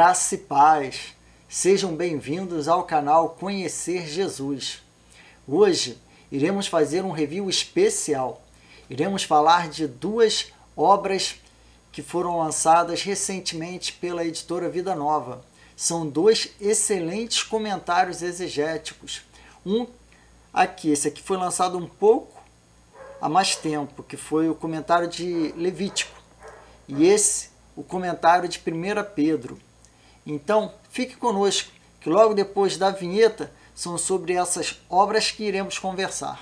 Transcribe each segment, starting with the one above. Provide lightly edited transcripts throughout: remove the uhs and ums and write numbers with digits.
Graça e paz, sejam bem-vindos ao canal Conhecer Jesus. Hoje iremos fazer um review especial. Iremos falar de duas obras que foram lançadas recentemente pela editora Vida Nova. São dois excelentes comentários exegéticos. Esse aqui foi lançado um pouco há mais tempo, que foi o comentário de Levítico. E esse, o comentário de 1 Pedro. Então, fique conosco, que logo depois da vinheta são sobre essas obras que iremos conversar.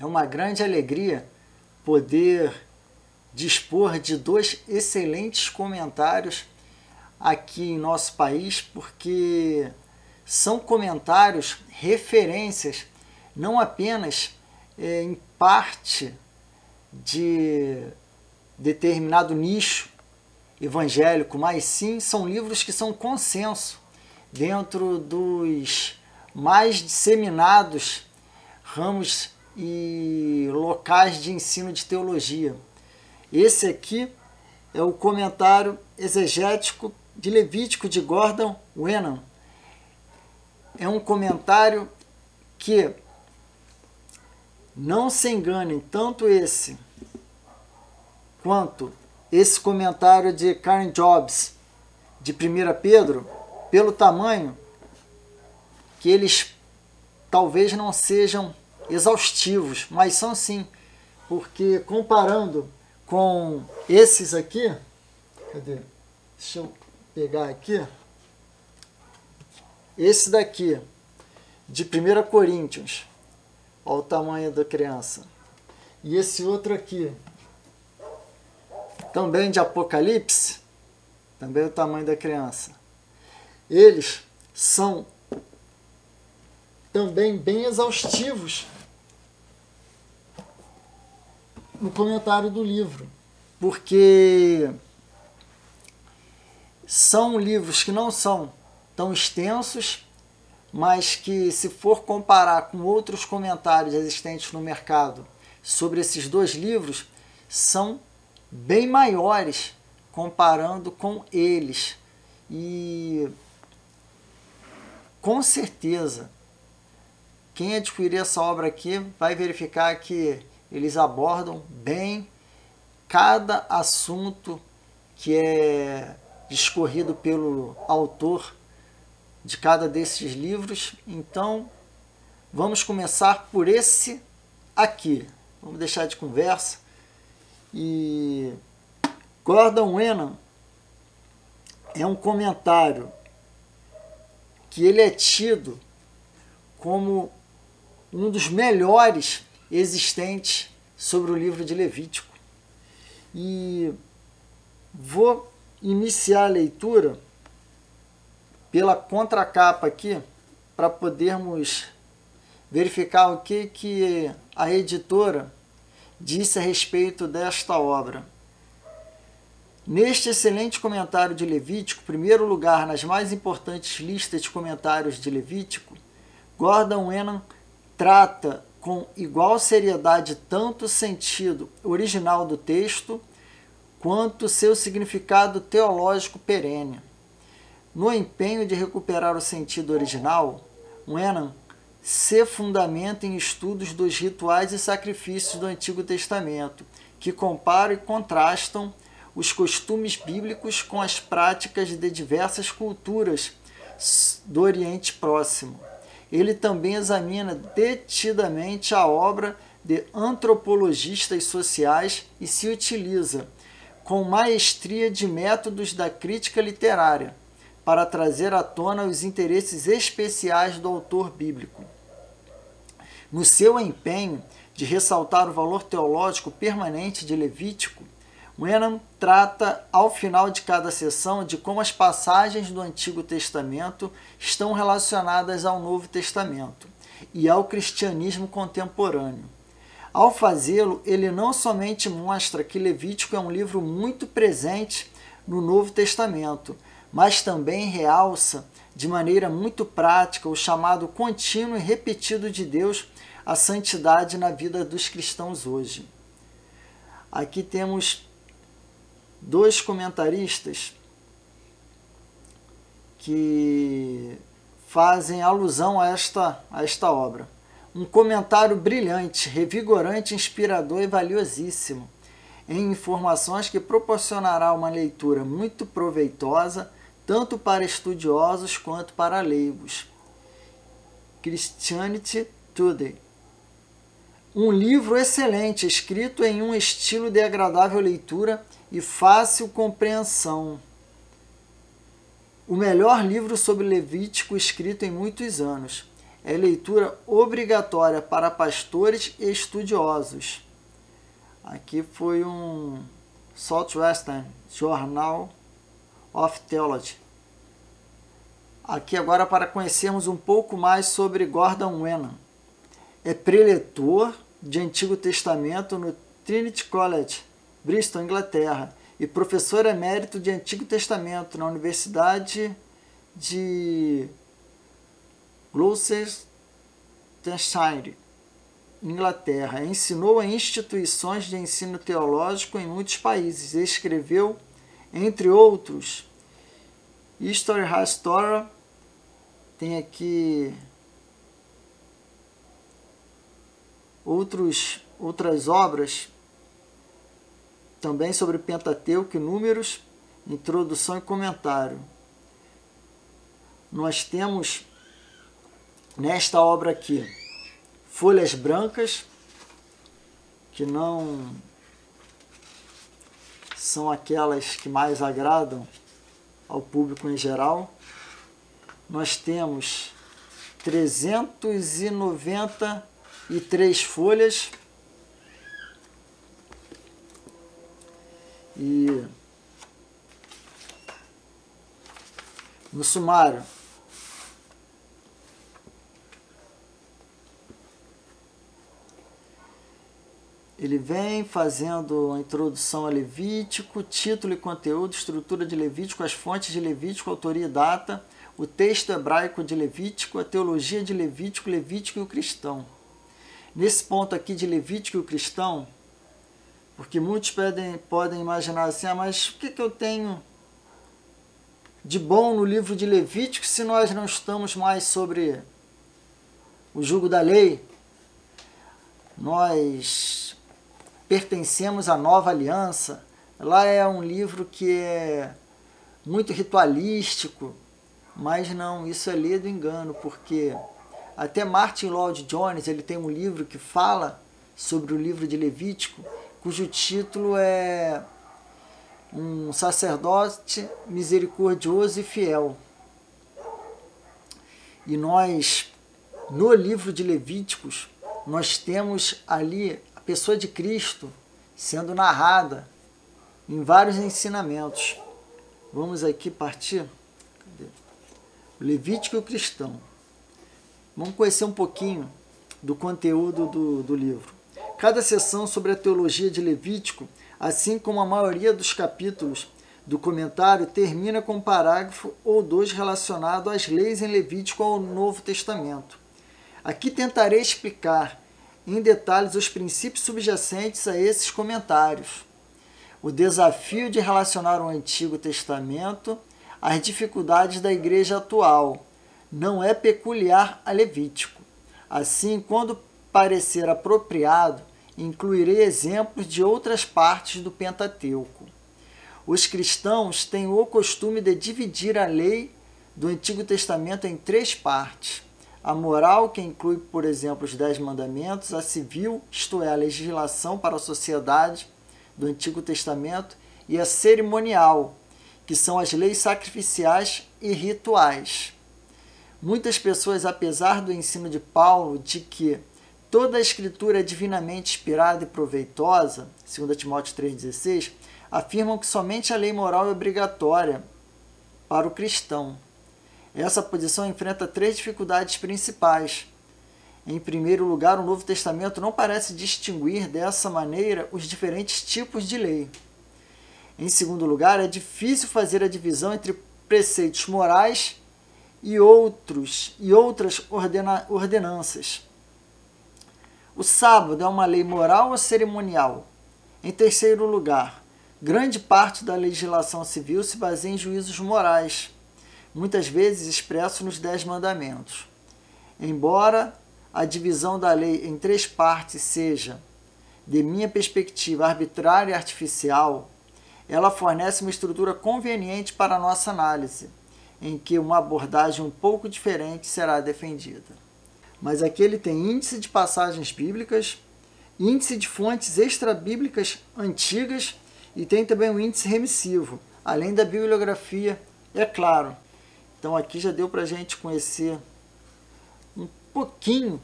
Uma grande alegria poder dispor de dois excelentes comentários aqui em nosso país, porque são comentários, referências, não apenas em parte de determinado nicho evangélico, mas sim são livros que são consenso dentro dos mais disseminados ramos e locais de ensino de teologia. Esse aqui é o comentário exegético de Levítico de Gordon Wenham. É um comentário que, não se enganem, tanto esse quanto esse comentário de Karen Jobs de 1 Pedro, pelo tamanho, que eles talvez não sejam exaustivos, mas são sim, porque comparando com esses aqui, cadê? Deixa eu pegar aqui, esse daqui, de 1 Coríntios, olha o tamanho da criança, e esse outro aqui, também de Apocalipse, também o tamanho da criança, eles são também bem exaustivos no comentário do livro, porque são livros que não são tão extensos, mas que, se for comparar com outros comentários existentes no mercado sobre esses dois livros, são bem maiores comparando com eles. E com certeza quem adquirir essa obra aqui vai verificar que eles abordam bem cada assunto que é discorrido pelo autor de cada desses livros. Então, vamos começar por esse aqui. Vamos deixar de conversa. E Gordon Wenham é um comentário que ele é tido como um dos melhores existentes sobre o livro de Levítico. E vou iniciar a leitura pela contracapa aqui, para podermos verificar o que a editora disse a respeito desta obra. Neste excelente comentário de Levítico, primeiro lugar nas mais importantes listas de comentários de Levítico, Gordon Wenham trata com igual seriedade tanto o sentido original do texto quanto seu significado teológico perene. No empenho de recuperar o sentido original, Wenham se fundamenta em estudos dos rituais e sacrifícios do Antigo Testamento, que comparam e contrastam os costumes bíblicos com as práticas de diversas culturas do Oriente Próximo. Ele também examina detidamente a obra de antropologistas sociais e se utiliza com maestria de métodos da crítica literária para trazer à tona os interesses especiais do autor bíblico. No seu empenho de ressaltar o valor teológico permanente de Levítico, Wenham trata ao final de cada sessão de como as passagens do Antigo Testamento estão relacionadas ao Novo Testamento e ao cristianismo contemporâneo. Ao fazê-lo, ele não somente mostra que Levítico é um livro muito presente no Novo Testamento, mas também realça de maneira muito prática o chamado contínuo e repetido de Deus à santidade na vida dos cristãos hoje. Aqui temos dois comentaristas que fazem alusão a esta obra. Um comentário brilhante, revigorante, inspirador e valiosíssimo, em informações que proporcionará uma leitura muito proveitosa, tanto para estudiosos quanto para leigos. Christianity Today. Um livro excelente, escrito em um estilo de agradável leitura e fácil compreensão. O melhor livro sobre Levítico escrito em muitos anos. É leitura obrigatória para pastores e estudiosos. Aqui foi um Southwestern Journal of Theology. Aqui agora para conhecermos um pouco mais sobre Gordon Wenham. É preletor de Antigo Testamento no Trinity College, Bristol, Inglaterra, e professor emérito de Antigo Testamento na Universidade de Gloucestershire, Inglaterra. Ensinou em instituições de ensino teológico em muitos países. Escreveu, entre outros, History Restore. Tem aqui outras obras também sobre Pentateuco e Números, introdução e comentário. Nós temos nesta obra aqui folhas brancas, que não são aquelas que mais agradam ao público em geral. Nós temos 393 folhas e no sumário ele vem fazendo a introdução a Levítico, título e conteúdo, estrutura de Levítico, as fontes de Levítico, autoria e data, o texto hebraico de Levítico, a teologia de Levítico, Levítico e o cristão. Nesse ponto aqui de Levítico e o cristão, porque muitos podem imaginar assim, mas o que eu tenho de bom no livro de Levítico se nós não estamos mais sobre o jugo da lei? Nós pertencemos à nova aliança. Lá é um livro que é muito ritualístico, mas não, isso é ledo engano, porque até Martin Lloyd-Jones ele tem um livro que fala sobre o livro de Levítico, cujo título é Um Sacerdote Misericordioso e Fiel. E nós, no livro de Levíticos, nós temos ali a pessoa de Cristo sendo narrada em vários ensinamentos. Vamos aqui partir. Cadê? O Levítico e o cristão. Vamos conhecer um pouquinho do conteúdo do livro. Cada sessão sobre a teologia de Levítico, assim como a maioria dos capítulos do comentário, termina com um parágrafo ou dois relacionado às leis em Levítico ou ao Novo Testamento. Aqui tentarei explicar em detalhes os princípios subjacentes a esses comentários. O desafio de relacionar o Antigo Testamento às dificuldades da igreja atual não é peculiar a Levítico. Assim, quando parecer apropriado, incluirei exemplos de outras partes do Pentateuco. Os cristãos têm o costume de dividir a lei do Antigo Testamento em três partes: a moral, que inclui, por exemplo, os 10 mandamentos; a civil, isto é, a legislação para a sociedade do Antigo Testamento; e a cerimonial, que são as leis sacrificiais e rituais. Muitas pessoas, apesar do ensino de Paulo de que toda a Escritura é divinamente inspirada e proveitosa, 2 Timóteo 3,16, afirmam que somente a lei moral é obrigatória para o cristão. Essa posição enfrenta três dificuldades principais. Em primeiro lugar, o Novo Testamento não parece distinguir dessa maneira os diferentes tipos de lei. Em segundo lugar, é difícil fazer a divisão entre preceitos morais e outras ordenanças. O sábado é uma lei moral ou cerimonial? Em terceiro lugar, grande parte da legislação civil se baseia em juízos morais, muitas vezes expressos nos 10 mandamentos. Embora a divisão da lei em 3 partes seja, de minha perspectiva, arbitrária e artificial, ela fornece uma estrutura conveniente para a nossa análise, em que uma abordagem um pouco diferente será defendida. Mas aqui ele tem índice de passagens bíblicas, índice de fontes extrabíblicas antigas e tem também um índice remissivo, além da bibliografia, é claro. Então aqui já deu para a gente conhecer um pouquinho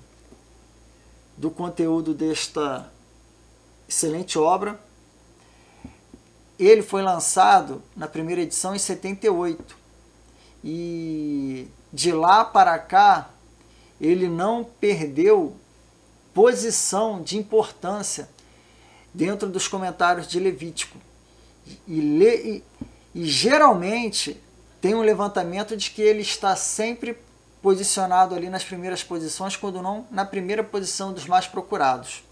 do conteúdo desta excelente obra. Ele foi lançado na primeira edição em 78 e de lá para cá ele não perdeu posição de importância dentro dos comentários de Levítico. E geralmente tem um levantamento de que ele está sempre posicionado ali nas primeiras posições, quando não na primeira posição dos mais procurados.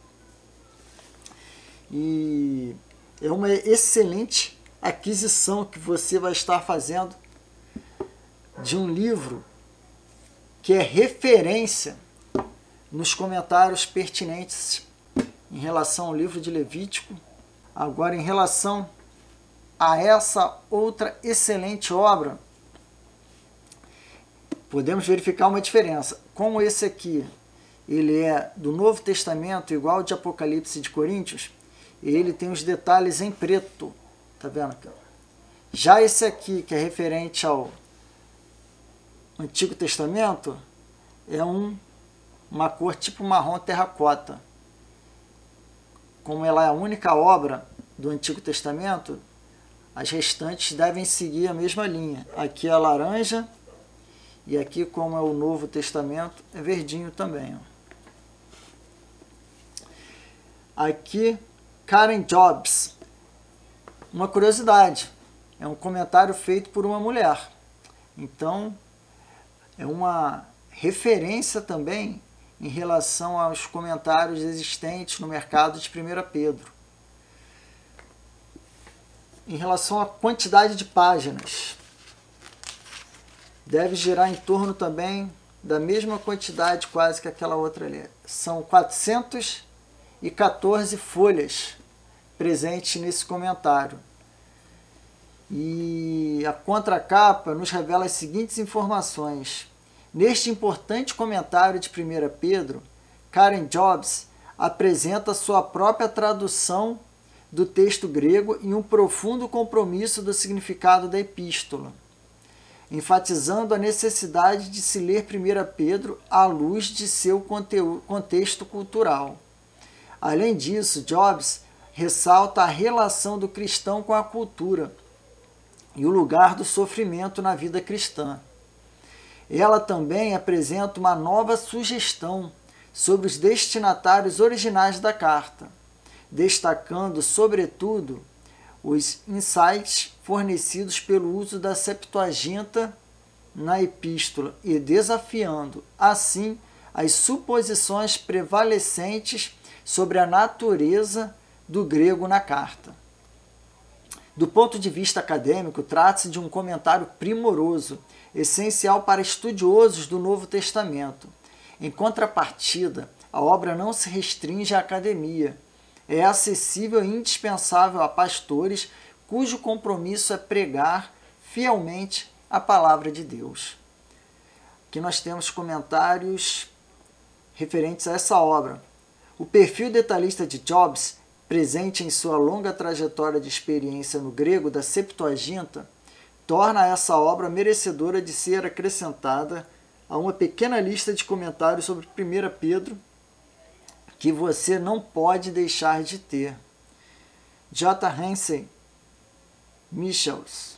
E é uma excelente aquisição que você vai estar fazendo de um livro que é referência nos comentários pertinentes em relação ao livro de Levítico. Agora, em relação a essa outra excelente obra, podemos verificar uma diferença. Como esse aqui ele é do Novo Testamento, igual ao de Apocalipse de Coríntios, ele tem os detalhes em preto. Tá vendo aqui? Já esse aqui, que é referente ao Antigo Testamento, é uma cor tipo marrom terracota. Como ela é a única obra do Antigo Testamento, as restantes devem seguir a mesma linha. Aqui é laranja e aqui, como é o Novo Testamento, é verdinho também. Aqui, Karen Jobs. Uma curiosidade, é um comentário feito por uma mulher. Então, é uma referência também em relação aos comentários existentes no mercado de 1 Pedro. Em relação à quantidade de páginas, deve girar em torno também da mesma quantidade quase que aquela outra ali. São 414 folhas presentes nesse comentário. E a contracapa nos revela as seguintes informações. Neste importante comentário de 1 Pedro, Karen Jobs apresenta sua própria tradução do texto grego e um profundo compromisso do significado da epístola, enfatizando a necessidade de se ler 1 Pedro à luz de seu contexto cultural. Além disso, Jobs ressalta a relação do cristão com a cultura e o lugar do sofrimento na vida cristã. Ela também apresenta uma nova sugestão sobre os destinatários originais da carta, destacando, sobretudo, os insights fornecidos pelo uso da Septuaginta na epístola e desafiando, assim, as suposições prevalecentes sobre a natureza do grego na carta. Do ponto de vista acadêmico, trata-se de um comentário primoroso, essencial para estudiosos do Novo Testamento. Em contrapartida, a obra não se restringe à academia. É acessível e indispensável a pastores cujo compromisso é pregar fielmente a palavra de Deus. Aqui nós temos comentários referentes a essa obra. O perfil detalhista de Jobs, presente em sua longa trajetória de experiência no grego da Septuaginta, torna essa obra merecedora de ser acrescentada a uma pequena lista de comentários sobre 1 Pedro que você não pode deixar de ter. J. Hansen Michels,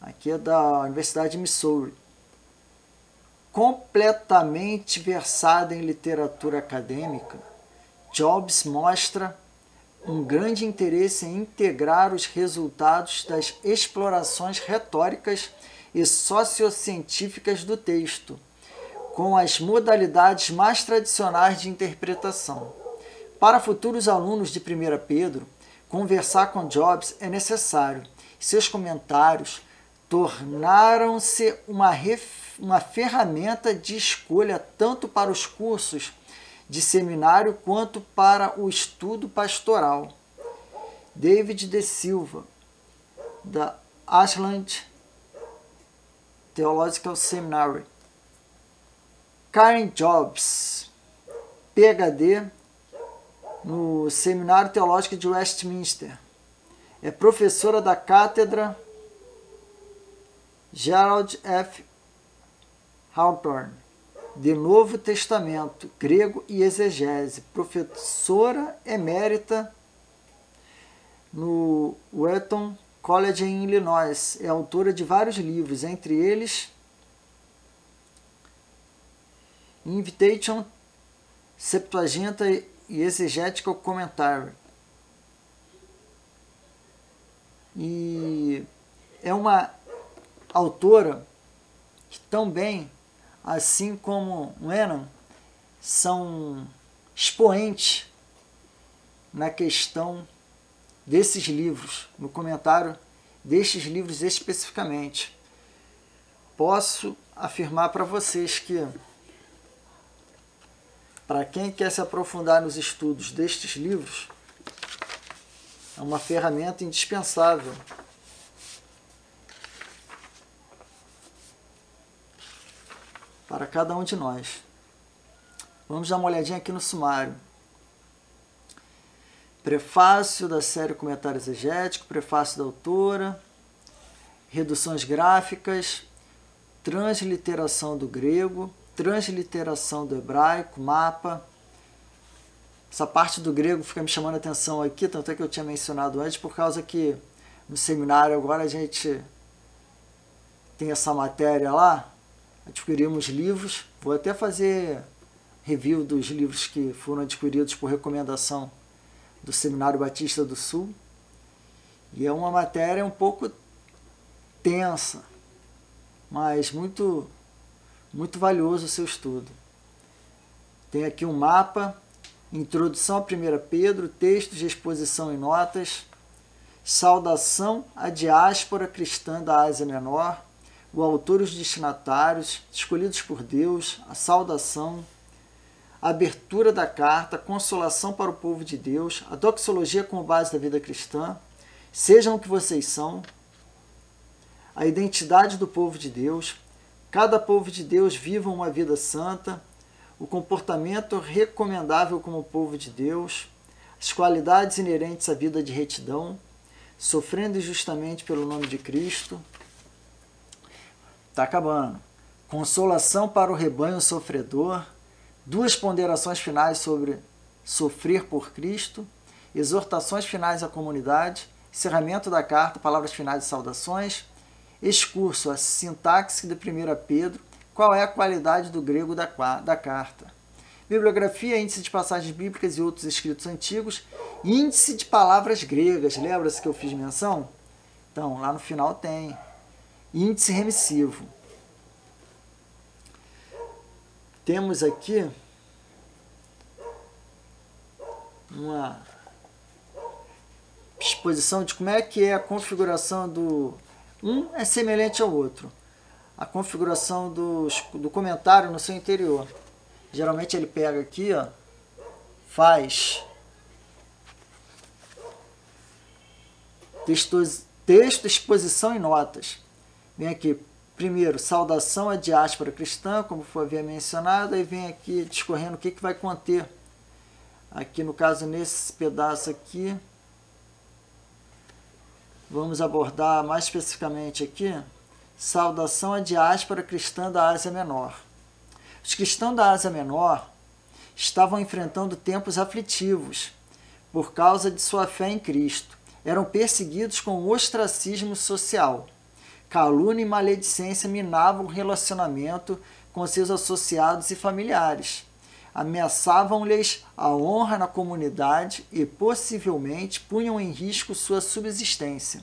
aqui é da Universidade de Missouri. completamente versado em literatura acadêmica, Jobs mostra um grande interesse em integrar os resultados das explorações retóricas e sociocientíficas do texto com as modalidades mais tradicionais de interpretação. Para futuros alunos de 1 Pedro, conversar com Jobs é necessário. Seus comentários tornaram-se uma ferramenta de escolha tanto para os cursos de seminário quanto para o estudo pastoral. David de Silva, da Ashland Theological Seminary. Karen Jobs, PhD no Seminário Teológico de Westminster. É professora da Cátedra Gerald F. Hawthorne de Novo Testamento, Grego e Exegese, professora emérita no Wheaton College em Illinois. É autora de vários livros, entre eles Invitation, Septuaginta e Exegetical Commentary. E é uma autora que também, assim como Wenham, são expoentes na questão desses livros, no comentário destes livros especificamente. Posso afirmar para vocês que, para quem quer se aprofundar nos estudos destes livros, é uma ferramenta indispensável para cada um de nós. Vamos dar uma olhadinha aqui no sumário. Prefácio da série Comentário Exegético, prefácio da autora, reduções gráficas, transliteração do grego, transliteração do hebraico, mapa. Essa parte do grego fica me chamando a atenção aqui, tanto é que eu tinha mencionado antes, por causa que no seminário agora a gente tem essa matéria lá, adquirimos livros, vou até fazer review dos livros que foram adquiridos por recomendação do Seminário Batista do Sul, e é uma matéria um pouco tensa, mas muito valioso o seu estudo. Tem aqui um mapa, introdução a 1 Pedro, textos de exposição e notas, saudação à diáspora cristã da Ásia Menor, o autor e os destinatários, escolhidos por Deus, a saudação, a abertura da carta, consolação para o povo de Deus, a doxologia como base da vida cristã, sejam o que vocês são, a identidade do povo de Deus, cada povo de Deus viva uma vida santa, o comportamento recomendável como povo de Deus, as qualidades inerentes à vida de retidão, sofrendo injustamente pelo nome de Cristo. Está acabando. Consolação para o rebanho sofredor, duas ponderações finais sobre sofrer por Cristo, exortações finais à comunidade, encerramento da carta, palavras finais e saudações, excurso, a sintaxe de 1 Pedro, qual é a qualidade do grego da carta. Bibliografia, índice de passagens bíblicas e outros escritos antigos, índice de palavras gregas, lembra-se que eu fiz menção? Então, lá no final tem índice remissivo. Temos aqui uma exposição de como é que é a configuração do... Um é semelhante ao outro. A configuração do comentário no seu interior. Geralmente ele pega aqui, ó, faz texto, exposição e notas. Vem aqui, primeiro, saudação à diáspora cristã, como havia mencionado, aí vem aqui discorrendo o que vai conter. Aqui, no caso, nesse pedaço aqui, vamos abordar mais especificamente aqui, saudação à diáspora cristã da Ásia Menor. Os cristãos da Ásia Menor estavam enfrentando tempos aflitivos por causa de sua fé em Cristo. Eram perseguidos com o ostracismo social. Calúnia e maledicência minavam o relacionamento com seus associados e familiares. Ameaçavam-lhes a honra na comunidade e, possivelmente, punham em risco sua subsistência.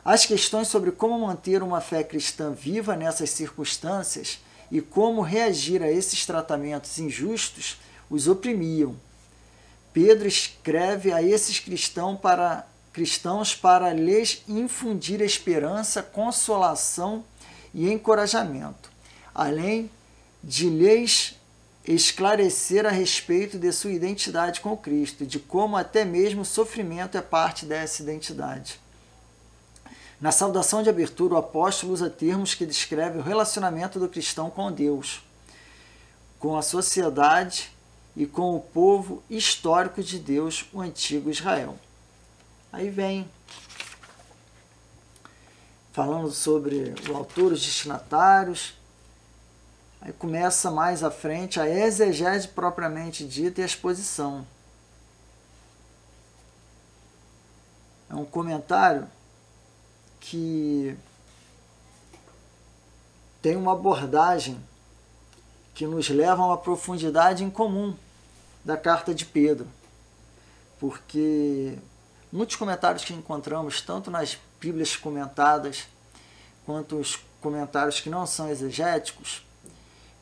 As questões sobre como manter uma fé cristã viva nessas circunstâncias e como reagir a esses tratamentos injustos os oprimiam. Pedro escreve a esses cristãos para lhes infundir esperança, consolação e encorajamento, além de lhes esclarecer a respeito de sua identidade com Cristo, de como até mesmo o sofrimento é parte dessa identidade. Na saudação de abertura, o apóstolo usa termos que descrevem o relacionamento do cristão com Deus, com a sociedade e com o povo histórico de Deus, o antigo Israel. Aí vem falando sobre o autor, os destinatários. Aí começa mais à frente a exegese propriamente dita e a exposição. É um comentário que tem uma abordagem que nos leva a uma profundidade incomum da carta de Pedro, porque muitos comentários que encontramos, tanto nas Bíblias comentadas, quanto os comentários que não são exegéticos,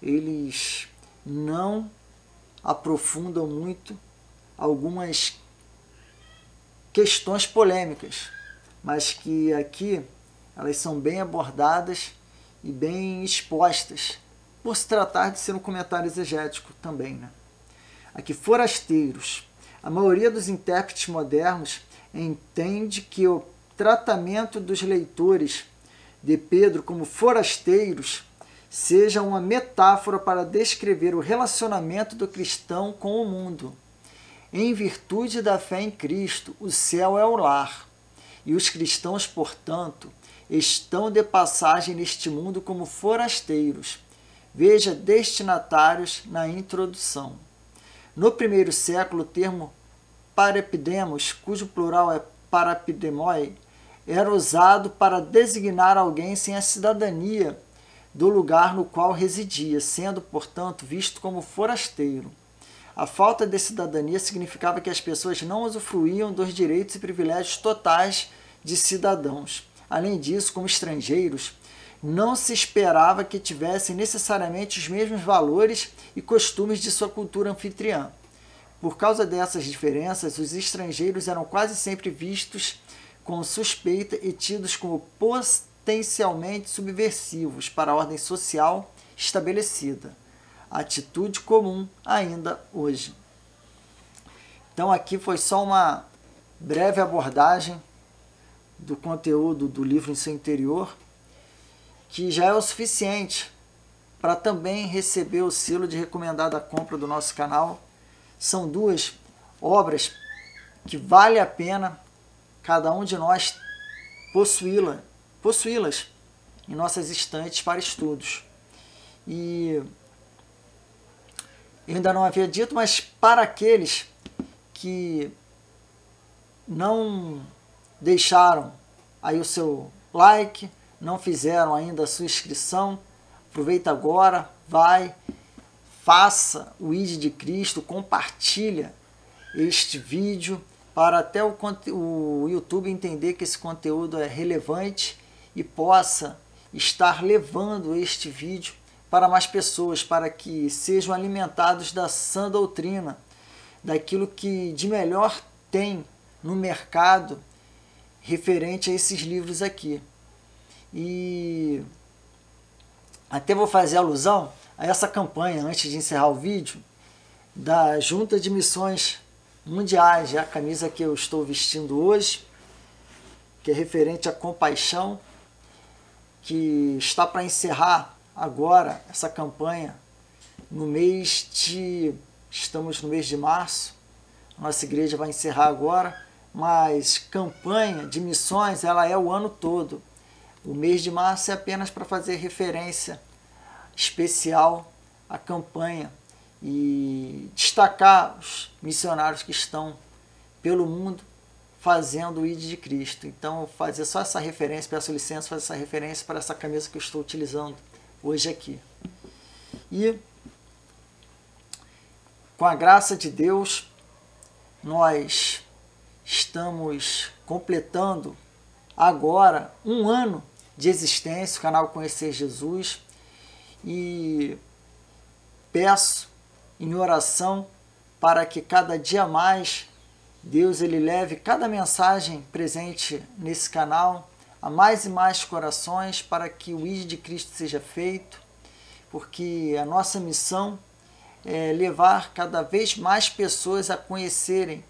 eles não aprofundam muito algumas questões polêmicas, mas que aqui elas são bem abordadas e bem expostas, por se tratar de ser um comentário exegético também, né? Aqui, forasteiros. A maioria dos intérpretes modernos entende que o tratamento dos leitores de Pedro como forasteiros seja uma metáfora para descrever o relacionamento do cristão com o mundo. Em virtude da fé em Cristo, o céu é o lar, e os cristãos, portanto, estão de passagem neste mundo como forasteiros. Veja destinatários na introdução. No primeiro século, o termo parepidemos, cujo plural é parapidemoi, era usado para designar alguém sem a cidadania do lugar no qual residia, sendo, portanto, visto como forasteiro. A falta de cidadania significava que as pessoas não usufruíam dos direitos e privilégios totais de cidadãos. Além disso, como estrangeiros, não se esperava que tivessem necessariamente os mesmos valores e costumes de sua cultura anfitriã. Por causa dessas diferenças, os estrangeiros eram quase sempre vistos com suspeita e tidos como potencialmente subversivos para a ordem social estabelecida. Atitude comum ainda hoje. Então aqui foi só uma breve abordagem do conteúdo do livro em seu interior, que já é o suficiente para também receber o selo de recomendada compra do nosso canal. São duas obras que vale a pena cada um de nós possuí-las em nossas estantes para estudos. E eu ainda não havia dito, mas para aqueles que não deixaram aí o seu like, não fizeram ainda a sua inscrição, aproveita agora, faça o ID de Cristo, compartilha este vídeo para até o YouTube entender que esse conteúdo é relevante e possa estar levando este vídeo para mais pessoas, para que sejam alimentados da sã doutrina, daquilo que de melhor tem no mercado referente a esses livros aqui. E até vou fazer alusão a essa campanha, antes de encerrar o vídeo, da Junta de Missões Mundiais, é a camisa que eu estou vestindo hoje, que é referente à compaixão, que está para encerrar agora essa campanha estamos no mês de março, a nossa igreja vai encerrar agora, mas campanha de missões ela é o ano todo. O mês de março é apenas para fazer referência especial à campanha e destacar os missionários que estão pelo mundo fazendo o ID de Cristo. Então, fazer só essa referência, peço licença, fazer essa referência para essa camisa que eu estou utilizando hoje aqui. E, com a graça de Deus, nós estamos completando agora 1 ano de existência, o canal Conhecer Jesus, e peço em oração para que cada dia mais Deus ele leve cada mensagem presente nesse canal a mais e mais corações, para que o ID de Cristo seja feito, porque a nossa missão é levar cada vez mais pessoas a conhecerem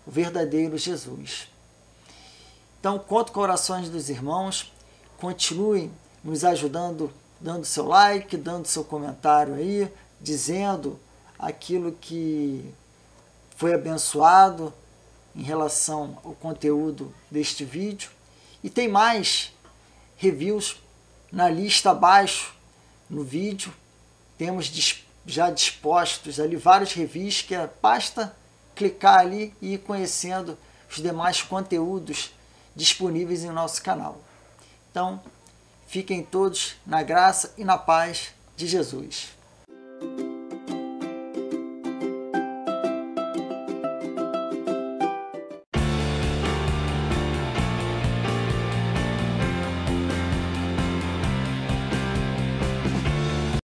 o verdadeiro Jesus. Então, conto com orações dos irmãos, continuem nos ajudando, dando seu like, dando seu comentário aí, dizendo aquilo que foi abençoado em relação ao conteúdo deste vídeo. E tem mais reviews na lista abaixo no vídeo. Temos já dispostos ali vários reviews que basta clicar ali e ir conhecendo os demais conteúdos disponíveis em nosso canal. Então, fiquem todos na graça e na paz de Jesus.